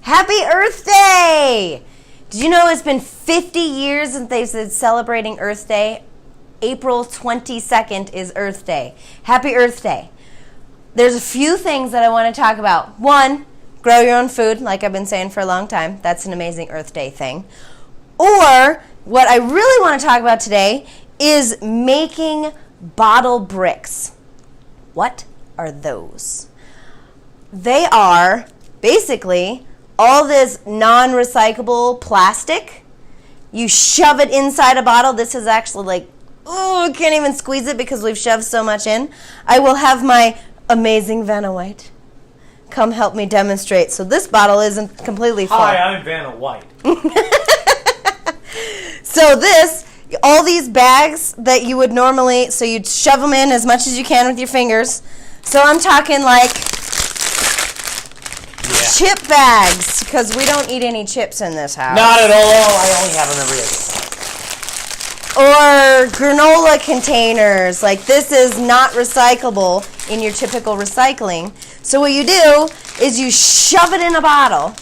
Happy Earth Day! Did you know it's been 50 years since they said celebrating Earth Day? April 22nd is Earth Day. Happy Earth Day. There's a few things that I want to talk about. One, grow your own food, like I've been saying for a long time. That's an amazing Earth Day thing. Or, what I really want to talk about today is making bottle bricks. What are those? They are basically all this non-recyclable plastic. You shove it inside a bottle. This is actually like, oh, can't even squeeze it because we've shoved so much in. I will have my amazing Vanna White come help me demonstrate. So this bottle isn't completely full. Hi, I'm Vanna White. So all these bags that you would normally, so you'd shove them in as much as you can with your fingers. So I'm talking like chip bags, because we don't eat any chips in this house. Not at all. I only have them every other. Or granola containers. Like, this is not recyclable in your typical recycling. So what you do is you shove it in a bottle,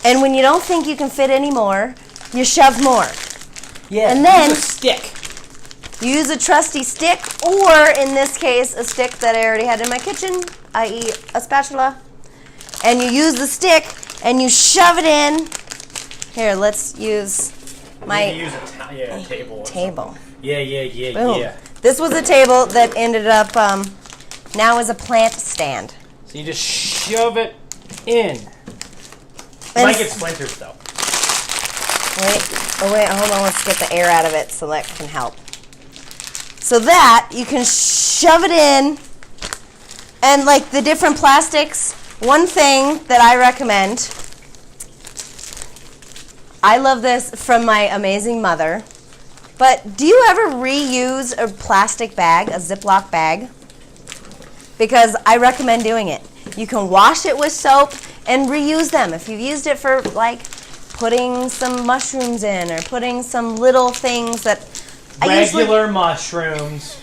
and when you don't think you can fit any more, you shove more. Yeah, and then use a stick. You use a trusty stick, or in this case, a stick that I already had in my kitchen, i.e. a spatula. And you use the stick, and you shove it in. Here, let's use my table. Table. Yeah. Boom. This was a table that ended up now is a plant stand. So you just shove it in. You might get splinters, though. Wait, hold on, let's get the air out of it so that can help. So that, you can shove it in, and like the different plastics, one thing that I recommend, I love this from my amazing mother, but do you ever reuse a plastic bag, a Ziploc bag? Because I recommend doing it. You can wash it with soap and reuse them. If you've used it for like putting some mushrooms in or putting some little things that Regular mushrooms.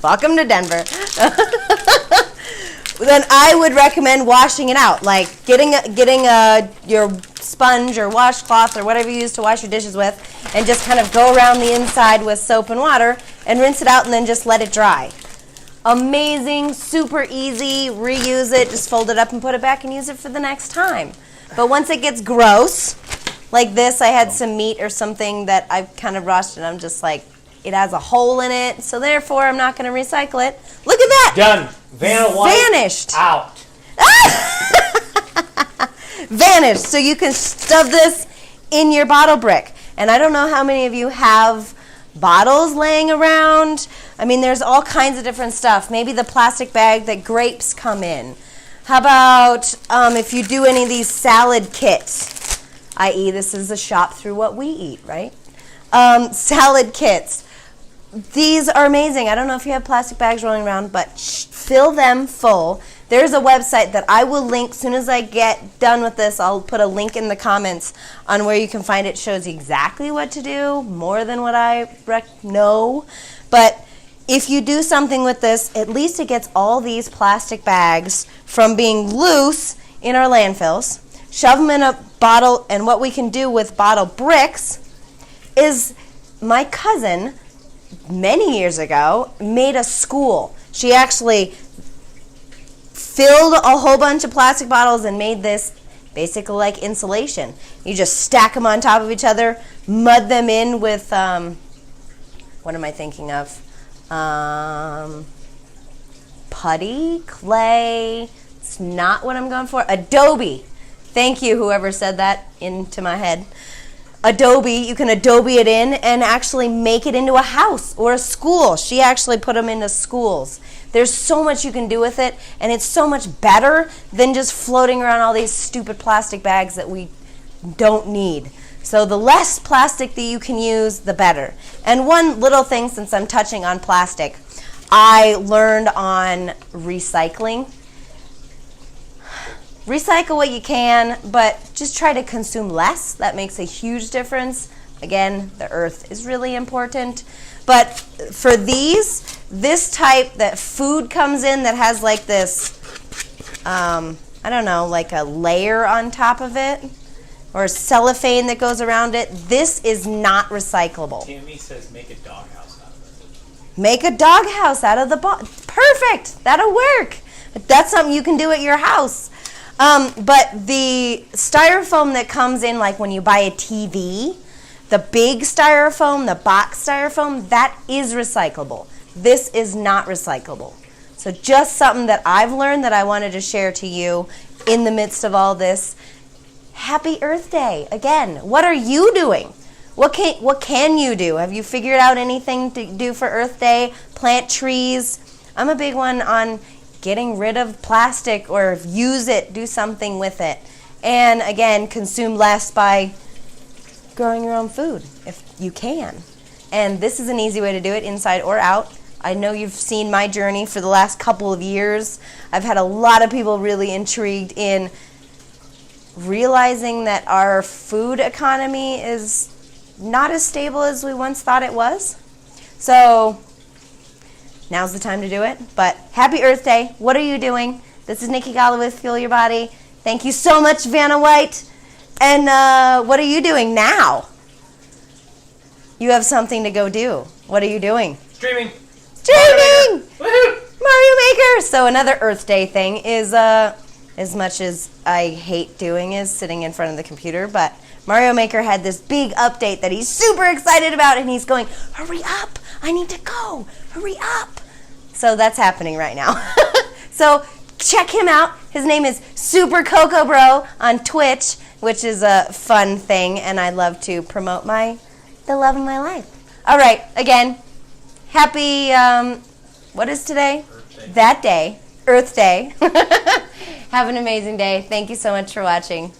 Welcome to Denver. Then I would recommend washing it out, like getting your sponge or washcloth or whatever you use to wash your dishes with, and just kind of go around the inside with soap and water and rinse it out and then just let it dry. Amazing, super easy, reuse it, just fold it up and put it back and use it for the next time. But once it gets gross, like this, I had some meat or something that I've kind of rushed and I'm just like, it has a hole in it, so therefore I'm not going to recycle it. Look at that! Done. Vanna White. Vanished. Out. Vanished. So you can stuff this in your bottle brick. And I don't know how many of you have bottles laying around. I mean, there's all kinds of different stuff. Maybe the plastic bag that grapes come in. How about if you do any of these salad kits, i.e. this is a shop through what we eat, right? Salad kits. These are amazing. I don't know if you have plastic bags rolling around, but fill them full. There's a website that I will link. As soon as I get done with this, I'll put a link in the comments on where you can find it. It shows exactly what to do, more than what I know. But if you do something with this, at least it gets all these plastic bags from being loose in our landfills. Shove them in a bottle, and what we can do with bottle bricks is my cousin, many years ago, made a school. She actually filled a whole bunch of plastic bottles and made this basically like insulation. You just stack them on top of each other, mud them in with, what am I thinking of? Putty, clay, it's not what I'm going for. Adobe. Thank you, whoever said that into my head. Adobe, you can Adobe it in and actually make it into a house or a school. She actually put them into schools. There's so much you can do with it, and it's so much better than just floating around all these stupid plastic bags that we don't need. So the less plastic that you can use, the better. And one little thing, since I'm touching on plastic, I learned on recycling. Recycle what you can, but just try to consume less. That makes a huge difference. Again, the earth is really important. But for this type that food comes in that has like this I don't know, like a layer on top of it, or cellophane that goes around it. This is not recyclable. Tammy says make a doghouse out of it. Make a doghouse out of the bottle. Perfect. That'll work. That's something you can do at your house. But the styrofoam that comes in, like when you buy a TV, the big styrofoam, the box styrofoam, that is recyclable. This is not recyclable. So just something that I've learned that I wanted to share to you in the midst of all this. Happy Earth Day. Again, what are you doing? What can you do? Have you figured out anything to do for Earth Day? Plant trees. I'm a big one on getting rid of plastic, or use it, do something with it. And again, consume less by growing your own food if you can. And this is an easy way to do it, inside or out. I know you've seen my journey for the last couple of years. I've had a lot of people really intrigued in realizing that our food economy is not as stable as we once thought it was. So now's the time to do it. But happy Earth Day. What are you doing? This is Nikki Golly with Fuel Your Body. Thank you so much, Vanna White. And what are you doing now? You have something to go do. What are you doing? Streaming. Streaming! Woohoo! Mario Maker! So another Earth Day thing is, as much as I hate doing, is sitting in front of the computer, but Mario Maker had this big update that he's super excited about, and he's going, hurry up, I need to go, hurry up. So that's happening right now. So check him out. His name is Super Coco Bro on Twitch, which is a fun thing, and I love to promote the love of my life. All right, again, happy, what is today? Earth Day. That day, Earth Day. Have an amazing day. Thank you so much for watching.